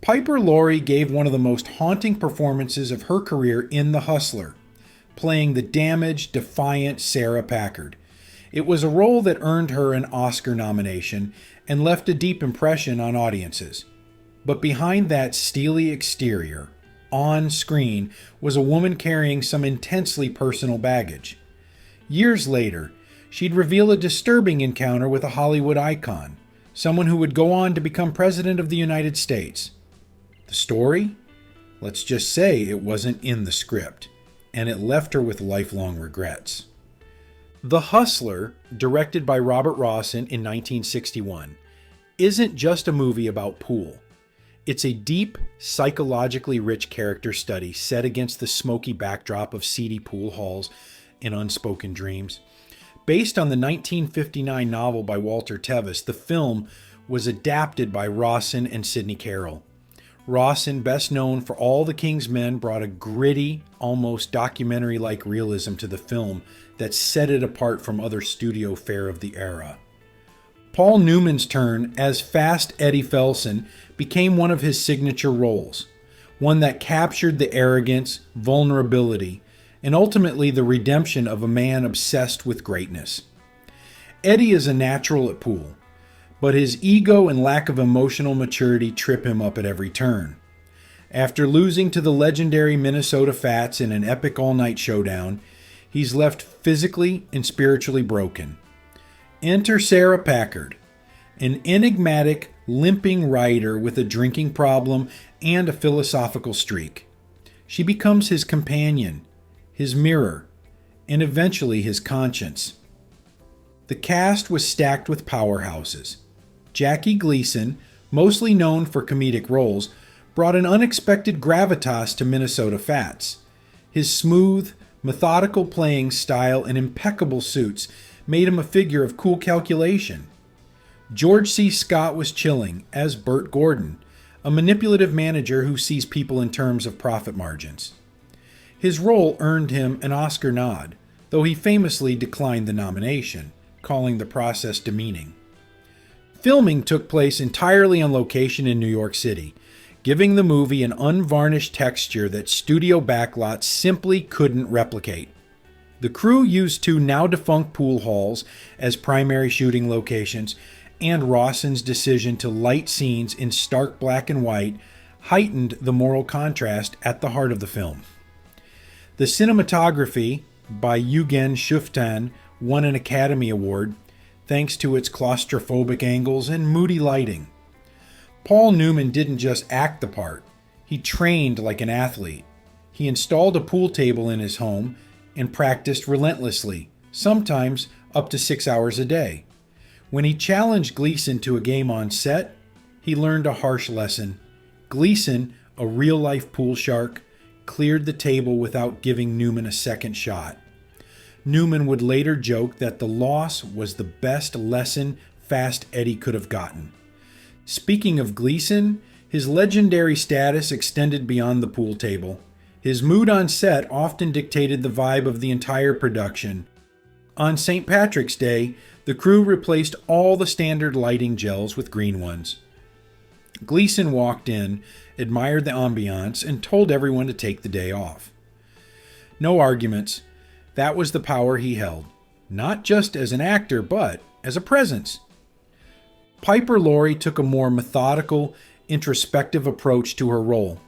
Piper Laurie gave one of the most haunting performances of her career in The Hustler, playing the damaged, defiant Sarah Packard. It was a role that earned her an Oscar nomination and left a deep impression on audiences. But behind that steely exterior, on screen, was a woman carrying some intensely personal baggage. Years later, she'd reveal a disturbing encounter with a Hollywood icon, someone who would go on to become President of the United States. The story? Let's just say it wasn't in the script, and it left her with lifelong regrets. The Hustler, directed by Robert Rossen in 1961, isn't just a movie about pool. It's a deep, psychologically rich character study set against the smoky backdrop of seedy pool halls and unspoken dreams. Based on the 1959 novel by Walter Tevis, the film was adapted by Rossen and Sidney Carroll. Rossen, best known for All the King's Men, brought a gritty, almost documentary-like realism to the film that set it apart from other studio fare of the era. Paul Newman's turn as Fast Eddie Felson became one of his signature roles, one that captured the arrogance, vulnerability, and ultimately the redemption of a man obsessed with greatness. Eddie is a natural at pool, but his ego and lack of emotional maturity trip him up at every turn. After losing to the legendary Minnesota Fats in an epic all-night showdown, he's left physically and spiritually broken. Enter Sarah Packard, an enigmatic, limping writer with a drinking problem and a philosophical streak. She becomes his companion, his mirror, and eventually his conscience. The cast was stacked with powerhouses. Jackie Gleason, mostly known for comedic roles, brought an unexpected gravitas to Minnesota Fats. His smooth, methodical playing style and impeccable suits made him a figure of cool calculation. George C. Scott was chilling as Burt Gordon, a manipulative manager who sees people in terms of profit margins. His role earned him an Oscar nod, though he famously declined the nomination, calling the process demeaning. Filming took place entirely on location in New York City, giving the movie an unvarnished texture that studio backlots simply couldn't replicate. The crew used two now-defunct pool halls as primary shooting locations, and Rossen's decision to light scenes in stark black and white heightened the moral contrast at the heart of the film. The cinematography, by Eugen Shuftan, won an Academy Award, thanks to its claustrophobic angles and moody lighting. Paul Newman didn't just act the part, he trained like an athlete. He installed a pool table in his home and practiced relentlessly, sometimes up to 6 hours a day. When he challenged Gleason to a game on set, he learned a harsh lesson. Gleason, a real-life pool shark, cleared the table without giving Newman a second shot. Newman would later joke that the loss was the best lesson Fast Eddie could have gotten. Speaking of Gleason, his legendary status extended beyond the pool table. His mood on set often dictated the vibe of the entire production. On St. Patrick's Day, the crew replaced all the standard lighting gels with green ones. Gleason walked in, admired the ambiance, and told everyone to take the day off. No arguments. That was the power he held, not just as an actor, but as a presence. Piper Laurie took a more methodical, introspective approach to her role.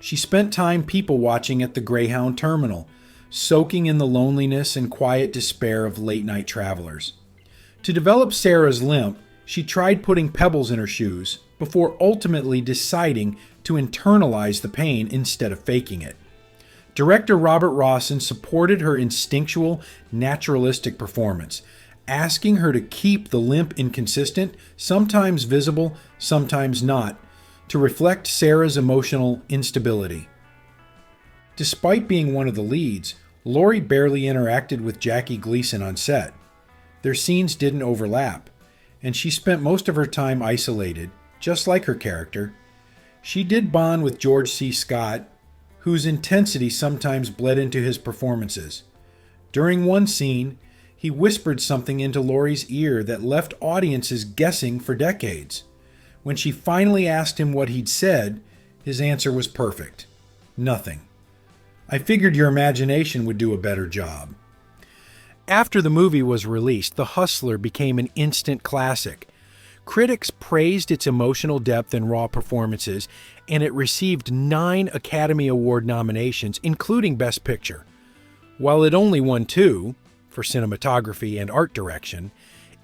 She spent time people-watching at the Greyhound terminal, soaking in the loneliness and quiet despair of late-night travelers. To develop Sarah's limp, she tried putting pebbles in her shoes, before ultimately deciding to internalize the pain instead of faking it. Director Robert Rossen supported her instinctual, naturalistic performance, asking her to keep the limp inconsistent, sometimes visible, sometimes not, to reflect Sarah's emotional instability. Despite being one of the leads, Laurie barely interacted with Jackie Gleason on set. Their scenes didn't overlap, and she spent most of her time isolated, just like her character. She did bond with George C. Scott, whose intensity sometimes bled into his performances. During one scene, he whispered something into Laurie's ear that left audiences guessing for decades. When she finally asked him what he'd said, His answer was perfect. Nothing. I figured your imagination would do a better job. After the movie was released, The Hustler became an instant classic. Critics praised its emotional depth and raw performances, and it received 9 Academy Award nominations, including Best Picture. While it only won 2, for cinematography and art direction,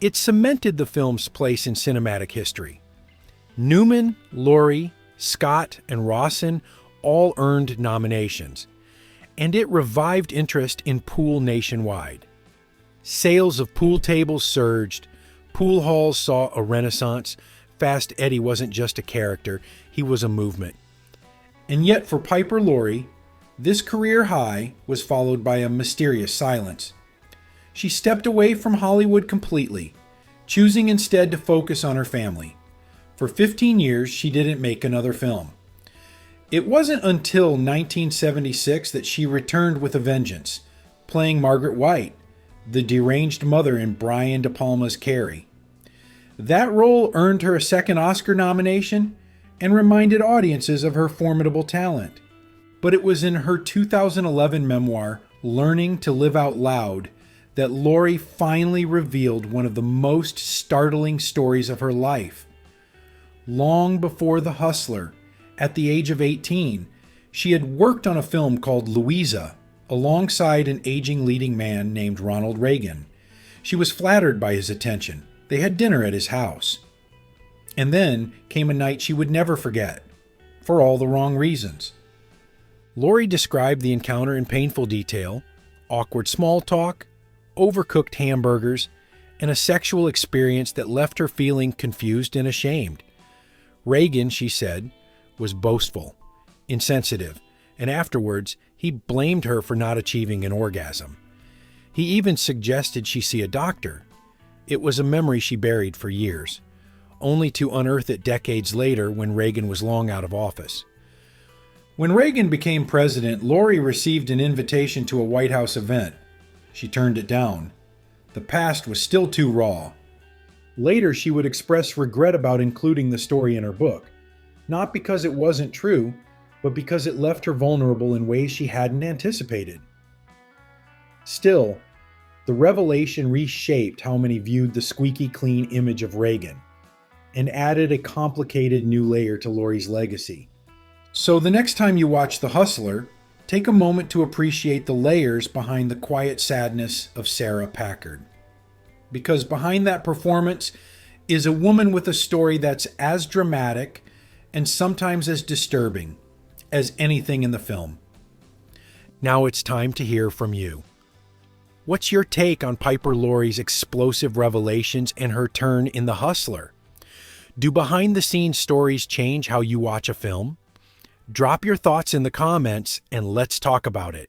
it cemented the film's place in cinematic history. Newman, Laurie, Scott, and Rawson all earned nominations, and it revived interest in pool nationwide. Sales of pool tables surged, pool halls saw a renaissance. Fast Eddie wasn't just a character, he was a movement. And yet for Piper Laurie, this career high was followed by a mysterious silence. She stepped away from Hollywood completely, choosing instead to focus on her family. For 15 years, she didn't make another film. It wasn't until 1976 that she returned with a vengeance, playing Margaret White, the deranged mother in Brian De Palma's Carrie. That role earned her a second Oscar nomination and reminded audiences of her formidable talent. But it was in her 2011 memoir, Learning to Live Out Loud, that Laurie finally revealed one of the most startling stories of her life. Long before The Hustler, at the age of 18, she had worked on a film called Louisa, alongside an aging leading man named Ronald Reagan. She was flattered by his attention. They had dinner at his house. And then came a night she would never forget, for all the wrong reasons. Laurie described the encounter in painful detail: awkward small talk, overcooked hamburgers, and a sexual experience that left her feeling confused and ashamed. Reagan, she said, was boastful, insensitive, and afterwards he blamed her for not achieving an orgasm. He even suggested she see a doctor. It was a memory she buried for years, only to unearth it decades later when Reagan was long out of office. When Reagan became president, Laurie received an invitation to a White House event. She turned it down. The past was still too raw. Later, she would express regret about including the story in her book, not because it wasn't true, but because it left her vulnerable in ways she hadn't anticipated. Still, the revelation reshaped how many viewed the squeaky clean image of Reagan and added a complicated new layer to Laurie's legacy. So the next time you watch The Hustler, take a moment to appreciate the layers behind the quiet sadness of Sarah Packard. Because behind that performance is a woman with a story that's as dramatic and sometimes as disturbing as anything in the film. Now it's time to hear from you. What's your take on Piper Laurie's explosive revelations and her turn in The Hustler? Do behind-the-scenes stories change how you watch a film? Drop your thoughts in the comments and let's talk about it.